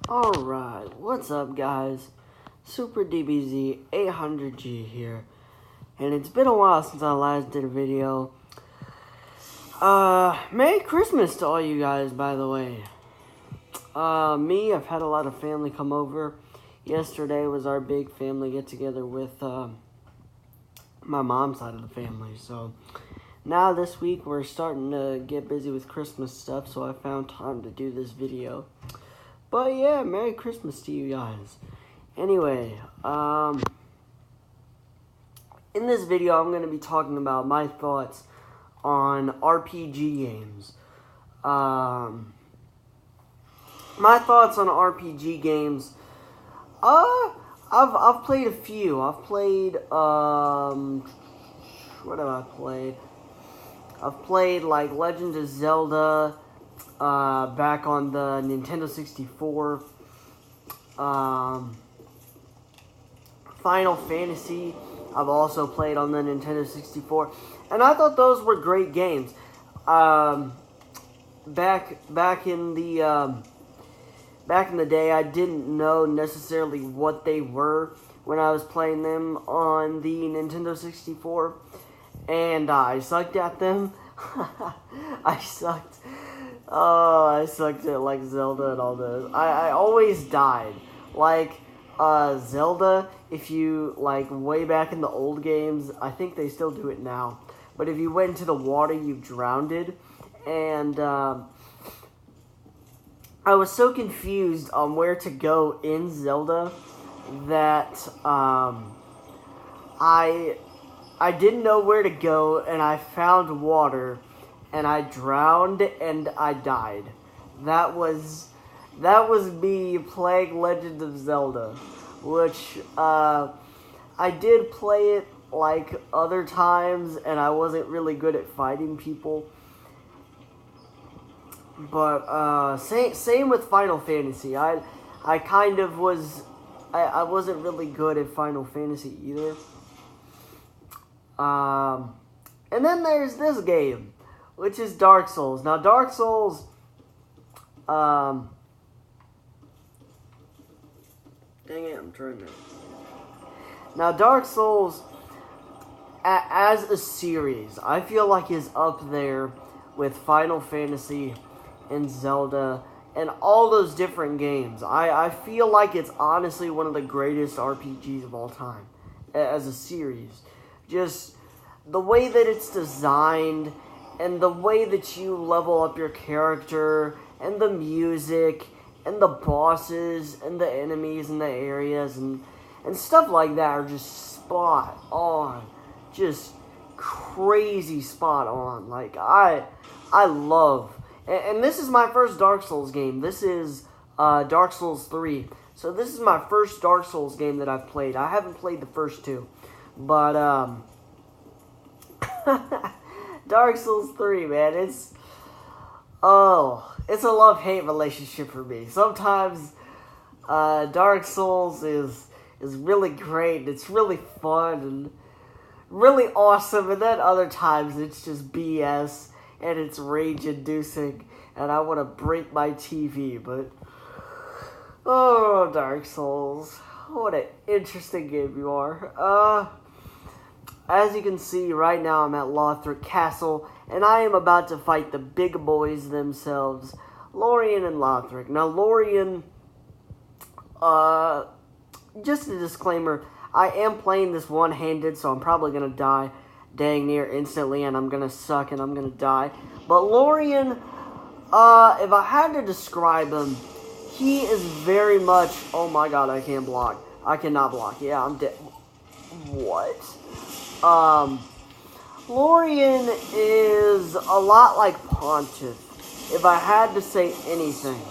Alright, what's up guys? Super DBZ 800G here. And it's been a while since I last did a video. Merry Christmas to all you guys, by the way. I've had a lot of family come over. Yesterday was our big family get-together with, my mom's side of the family. So, now this week we're starting to get busy with Christmas stuff, so I found time to do this video. But yeah, Merry Christmas to you guys. Anyway, in this video I'm going to be talking about my thoughts on RPG games. My thoughts on RPG games, I've played a few. I've played, what have I played? I've played, like, Legend of Zelda, back on the Nintendo 64, Final Fantasy, I've also played on the Nintendo 64, and I thought those were great games. Back in the day, I didn't know necessarily what they were when I was playing them on the Nintendo 64, and I sucked at them. I sucked. Oh, I sucked at, like, Zelda and all those. I always died. Like, Zelda, if you, like, way back in the old games, I think they still do it now. But if you went into the water, you drowned. And, I was so confused on where to go in Zelda that, I didn't know where to go, and I found water, and I drowned, and I died. That was me playing Legend of Zelda, which, I did play it, like, other times, and I wasn't really good at fighting people. But, same with Final Fantasy. I kind of was, I wasn't really good at Final Fantasy either. And then there's this game, which is Dark Souls. Now, Dark Souls, dang it, I'm trying to... Now, Dark Souls, as a series, I feel like is up there with Final Fantasy and Zelda and all those different games. I feel like it's honestly one of the greatest RPGs of all time, as a series. Just the way that it's designed, and the way that you level up your character, and the music, and the bosses, and the enemies, and the areas, and stuff like that are just spot on. Just crazy spot on. Like, I love... And this is my first Dark Souls game. This is Dark Souls 3. So this is my first Dark Souls game that I've played. I haven't played the first two. But, Dark Souls 3, man, it's a love-hate relationship for me. Sometimes, Dark Souls is really great, it's really fun, and really awesome, and then other times it's just BS, and it's rage-inducing, and I want to break my TV, but, oh, Dark Souls, what an interesting game you are. As you can see, right now I'm at Lothric Castle, and I am about to fight the big boys themselves, Lorien and Lothric. Now, Lorien, just a disclaimer, I am playing this one-handed, so I'm probably going to die dang near instantly, and I'm going to suck, and I'm going to die. But Lorien, if I had to describe him, he is very much, oh my god, I can't block. I cannot block. Yeah, I'm dead. What? Lorien is a lot like Pontiff, if I had to say anything.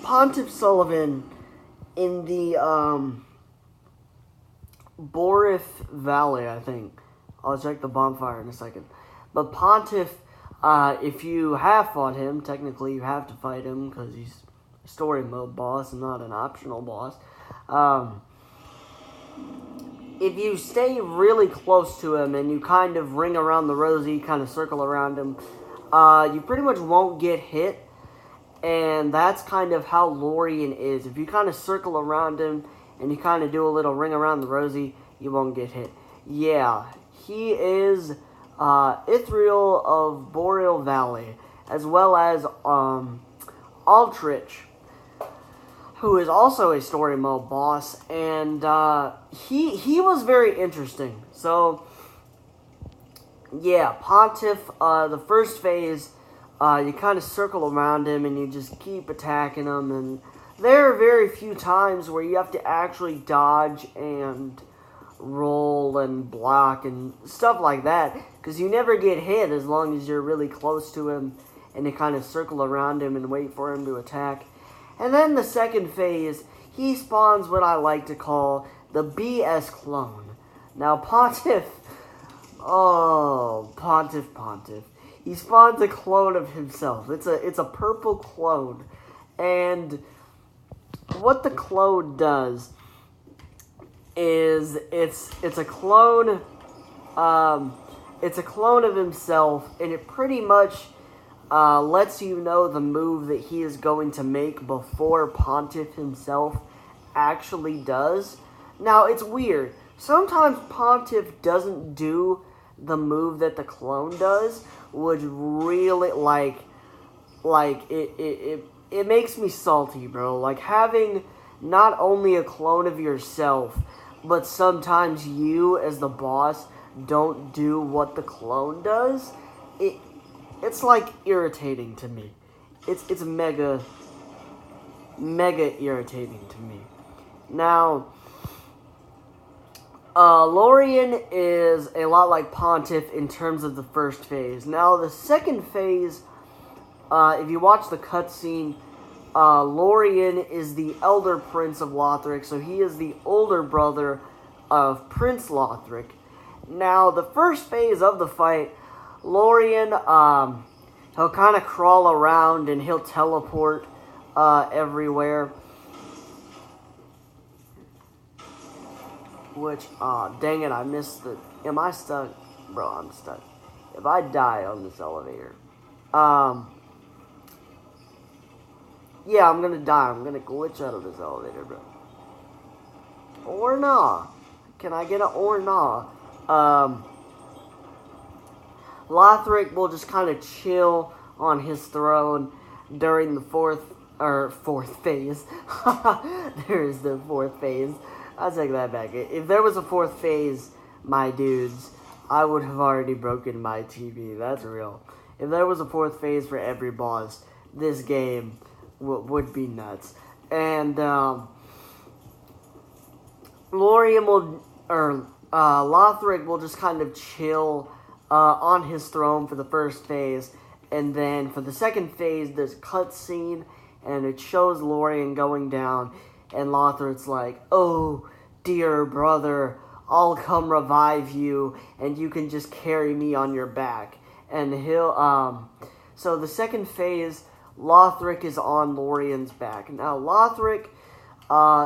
Pontiff Sulyvahn in the, Borith Valley, I think. I'll check the bonfire in a second. But Pontiff, if you have fought him, technically you have to fight him, because he's a story mode boss and not an optional boss. If you stay really close to him and you kind of ring around the rosy, kind of circle around him, you pretty much won't get hit. And that's kind of how Lorien is. If you kind of circle around him and you kind of do a little ring around the rosy, you won't get hit. Yeah, he is Ithriel of Boreal Valley, as well as Aldrich, who is also a story mode boss, and he was very interesting. So, yeah, Pontiff, the first phase, you kind of circle around him and you just keep attacking him, and there are very few times where you have to actually dodge and roll and block and stuff like that, because you never get hit as long as you're really close to him and you kind of circle around him and wait for him to attack. And then the second phase, he spawns what I like to call the BS clone. Now, Pontiff, Pontiff. He spawns a clone of himself. It's a purple clone. And what the clone does is it's a clone of himself, and it pretty much lets you know the move that he is going to make before Pontiff himself actually does. Now, it's weird. Sometimes Pontiff doesn't do the move that the clone does, which really, it makes me salty, bro. Like, having not only a clone of yourself, but sometimes you, as the boss, don't do what the clone does, it's like irritating to me. It's mega irritating to me. Now, Lorien is a lot like Pontiff in terms of the first phase. Now, the second phase, if you watch the cutscene, Lorien is the elder prince of Lothric, so he is the older brother of Prince Lothric. Now, the first phase of the fight, Lorien, he'll kind of crawl around and he'll teleport everywhere. Which, dang it, I missed the... Am I stuck? Bro, I'm stuck. If I die on this elevator, yeah, I'm gonna die. I'm gonna glitch out of this elevator, bro. Or nah. Can I get an or nah? Lothric will just kind of chill on his throne during the fourth phase. There's the fourth phase. I'll take that back. If there was a fourth phase, my dudes, I would have already broken my TV. That's real. If there was a fourth phase for every boss, this game would be nuts. And Lothric will just kind of chill on his throne for the first phase, and then for the second phase, there's a cutscene, and it shows Lorien going down, and Lothric's like, "Oh, dear brother, I'll come revive you, and you can just carry me on your back." And he'll, so the second phase, Lothric is on Lorien's back. Now, Lothric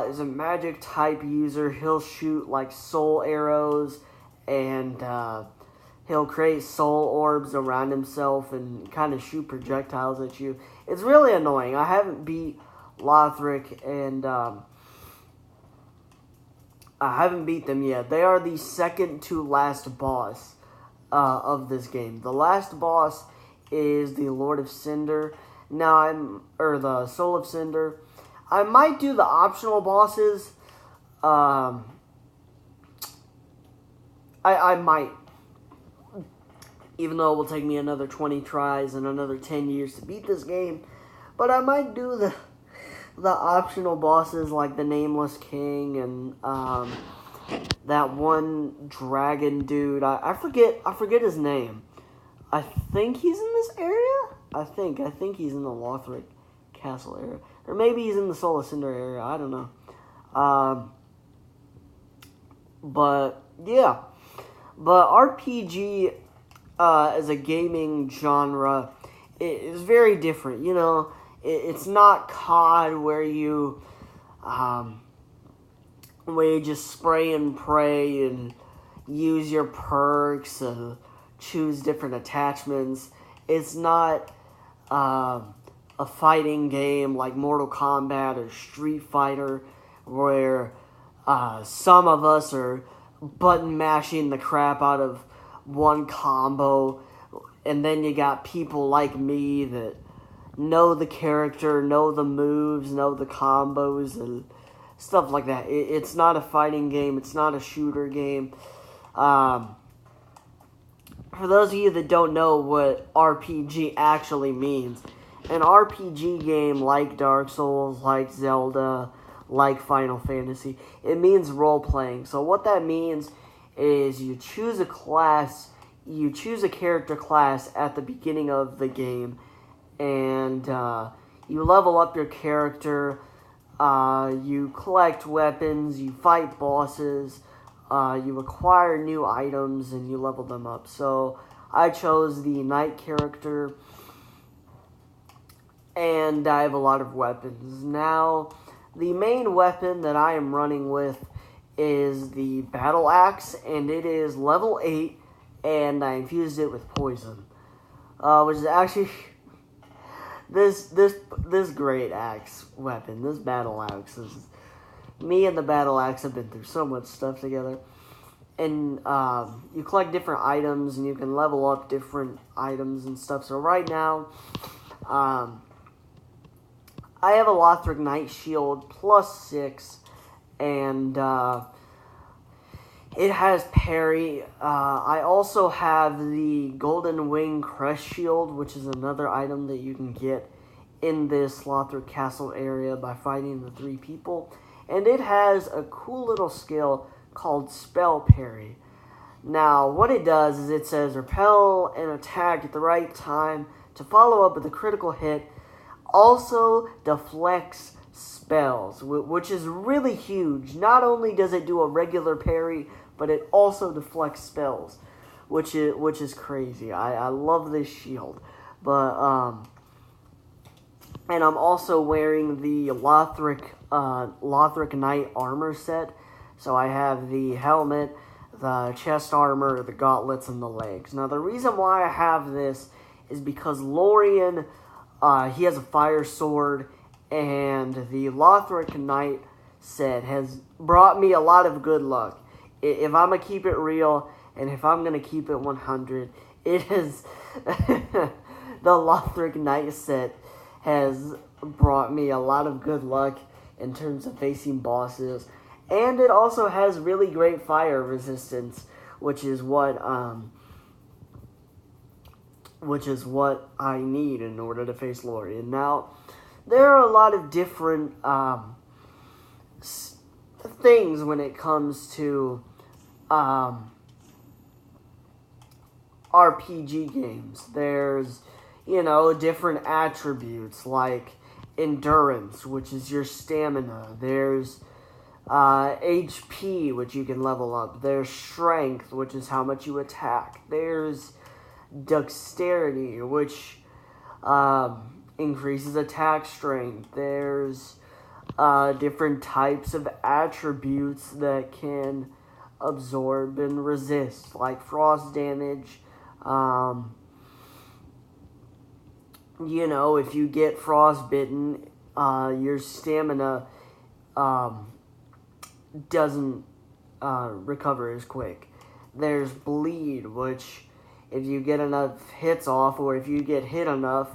is a magic type user. He'll shoot, like, soul arrows, and he'll create soul orbs around himself and kind of shoot projectiles at you. It's really annoying. I haven't beat Lothric, and I haven't beat them yet. They are the second to last boss of this game. The last boss is the Lord of Cinder. Now the Soul of Cinder. I might do the optional bosses. I might. Even though it will take me another 20 tries and another 10 years to beat this game. But I might do the optional bosses like the Nameless King and that one dragon dude. I forget his name. I think he's in this area? I think he's in the Lothric Castle area. Or maybe he's in the Soul of Cinder area. I don't know. But, yeah. But RPG as a gaming genre is very different. You know, it's not COD where you just spray and pray and use your perks and choose different attachments. It's not a fighting game like Mortal Kombat or Street Fighter, where some of us are button mashing the crap out of one combo, and then you got people like me that know the character, know the moves, know the combos, and stuff like that. It's not a fighting game. It's not a shooter game. For those of you that don't know what RPG actually means, an RPG game like Dark Souls, like Zelda, like Final Fantasy, it means role-playing. So what that means is you choose a class, you choose a character class at the beginning of the game, and you level up your character, you collect weapons, you fight bosses, you acquire new items, and you level them up. So I chose the knight character, and I have a lot of weapons. Now, the main weapon that I am running with is the battle axe, and it is level 8, and I infused it with poison, which is actually this great axe weapon. This battle axe is, me and the battle axe have been through so much stuff together. And you collect different items, and you can level up different items and stuff. So right now, I have a Lothric Knight Shield plus 6, and it has parry. I also have the Golden Wing Crest Shield, which is another item that you can get in this Lothric Castle area by fighting the 3 people. And it has a cool little skill called Spell Parry. Now, what it does is it says repel an attack at the right time to follow up with a critical hit. Also deflects spells, which is really huge. Not only does it do a regular parry, but it also deflects spells, which is crazy. I love this shield. But and I'm also wearing the Lothric Knight armor set. So I have the helmet, the chest armor, the gauntlets, and the legs. Now the reason why I have this is because Lorien, he has a fire sword, and the Lothric Knight set has brought me a lot of good luck. If I'm going to keep it real, and if I'm going to keep it 100, it is the Lothric Knight set has brought me a lot of good luck in terms of facing bosses. And it also has really great fire resistance, which is what I need in order to face Lorien. Now, there are a lot of different things when it comes to RPG games. There's, different attributes like endurance, which is your stamina. There's HP, which you can level up. There's strength, which is how much you attack. There's dexterity, which increases attack strength. There's different types of attributes that can absorb and resist, like frost damage. If you get frostbitten, your stamina doesn't recover as quick. There's bleed, which if you get enough hits off, or if you get hit enough,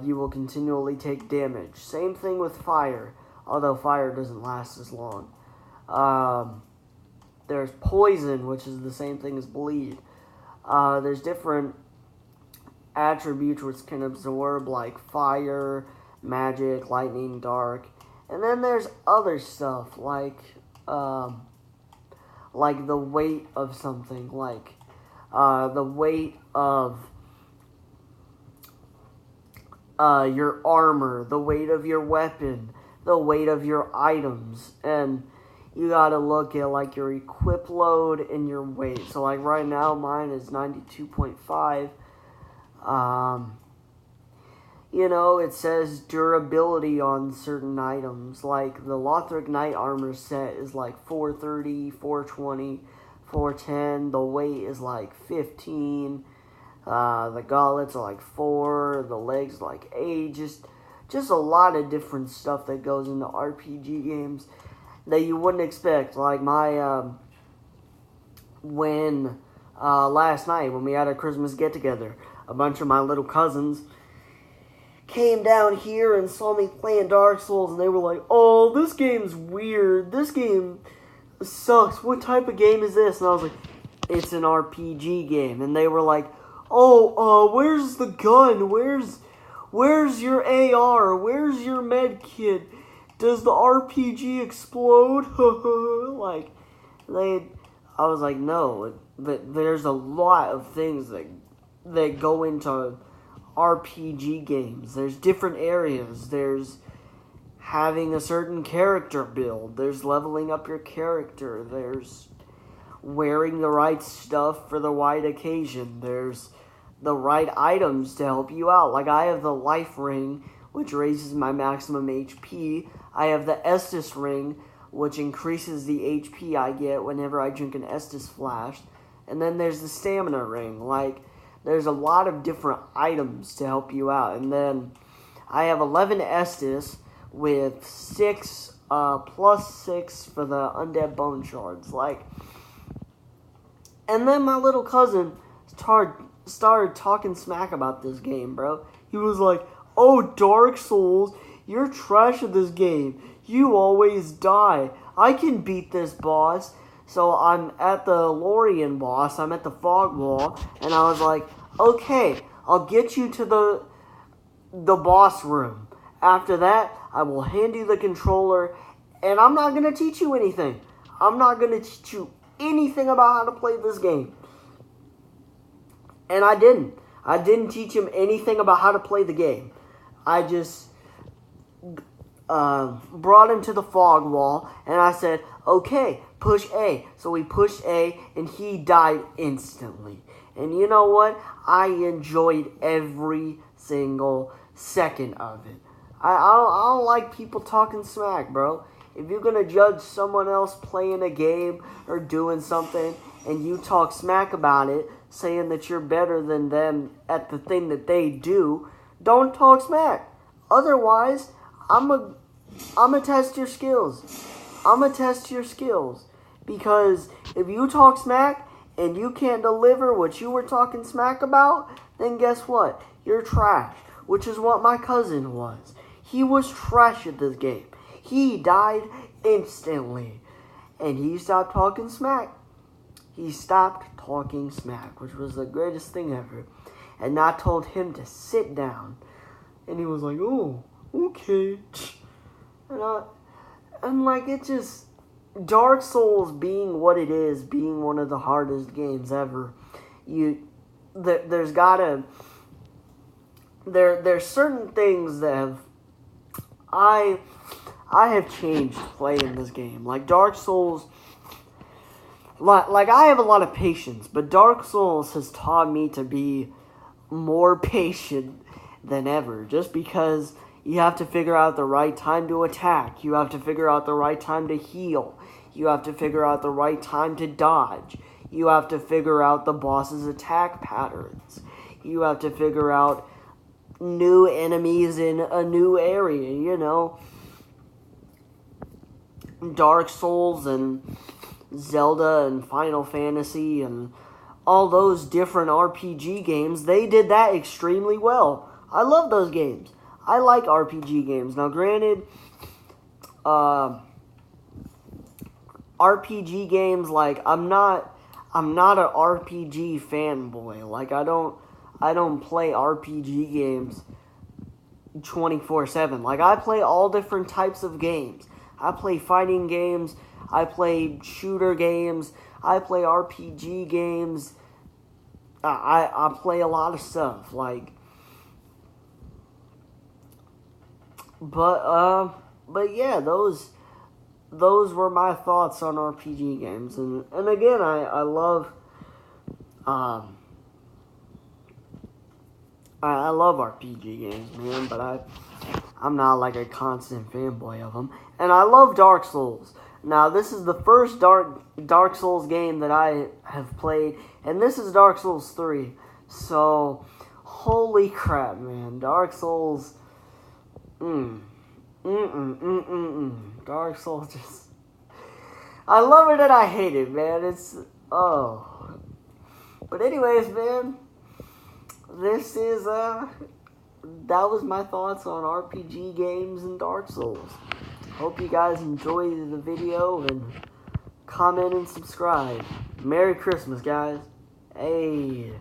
you will continually take damage. Same thing with fire, although fire doesn't last as long. There's poison, which is the same thing as bleed. There's different attributes which can absorb, like fire, magic, lightning, dark. And then there's other stuff, like the weight of something, like the weight of your armor, the weight of your weapon, the weight of your items, and you gotta look at like your equip load and your weight. So like right now mine is 92.5. It says durability on certain items. Like the Lothric Knight armor set is like 430, 420, 410. The weight is like 15. The gauntlets are like 4, the legs are like 8. Just a lot of different stuff that goes into RPG games that you wouldn't expect. Like when last night when we had our Christmas get together, a bunch of my little cousins came down here and saw me playing Dark Souls, and they were like, "Oh, this game's weird. This game sucks. What type of game is this?" And I was like, "It's an RPG game." And they were like, "Oh, where's the gun? Where's your AR? Where's your med kit? Does the RPG explode?" Like, I was like, "No, but there's a lot of things that go into RPG games. There's different areas. There's having a certain character build. There's leveling up your character. There's wearing the right stuff for the right occasion. There's the right items to help you out. Like, I have the life ring, which raises my maximum HP. I have the Estus ring, which increases the HP I get whenever I drink an Estus flash. And then there's the stamina ring. Like, there's a lot of different items to help you out. And then I have 11 Estus with 6 plus 6 for the undead bone shards. Like, and then my little cousin started talking smack about this game, bro. He was like, "Oh, Dark Souls, you're trash at this game. You always die. I can beat this boss." So I'm at the Lorien boss. I'm at the fog wall, and I was like, "Okay, I'll get you to the boss room. After that, I will hand you the controller, and I'm not going to teach you anything. I'm not going to teach you anything about how to play this game." And I didn't. I didn't teach him anything about how to play the game. I just brought him to the fog wall, and I said, "Okay, push A." So we pushed A, and he died instantly. And you know what? I enjoyed every single second of it. I don't like people talking smack, bro. If you're going to judge someone else playing a game or doing something, and you talk smack about it, saying that you're better than them at the thing that they do, don't talk smack. Otherwise, I'm a test your skills. I'm going to test your skills. Because if you talk smack and you can't deliver what you were talking smack about, then guess what? You're trash. Which is what my cousin was. He was trash at this game. He died instantly. And he stopped talking smack. He stopped talking smack, which was the greatest thing ever. And I told him to sit down. And he was like, "Oh, okay." And like, it just, Dark Souls being what it is, being one of the hardest games ever, there's certain things that I have changed playing this game. Like, Dark Souls, like, I have a lot of patience, but Dark Souls has taught me to be more patient than ever, just because you have to figure out the right time to attack, you have to figure out the right time to heal, you have to figure out the right time to dodge, you have to figure out the boss's attack patterns, you have to figure out new enemies in a new area, you know. Dark Souls and Zelda and Final Fantasy and all those different RPG games, they did that extremely well. I love those games. I like RPG games. Now, granted, RPG games, like, I'm not an RPG fanboy. Like, I don't play RPG games 24/7. Like, I play all different types of games. I play fighting games, I play shooter games, I play RPG games. I play a lot of stuff, like, but yeah, those were my thoughts on RPG games, and again, I love I love RPG games, man, but I'm not like a constant fanboy of them. And I love Dark Souls. Now, this is the first Dark Souls game that I have played, and this is Dark Souls 3. So, holy crap, man. Dark Souls. Dark Souls just. I love it and I hate it, man. It's. Oh. But, anyways, man. This is. That was my thoughts on RPG games and Dark Souls. Hope you guys enjoyed the video and comment and subscribe. Merry Christmas, guys. Hey.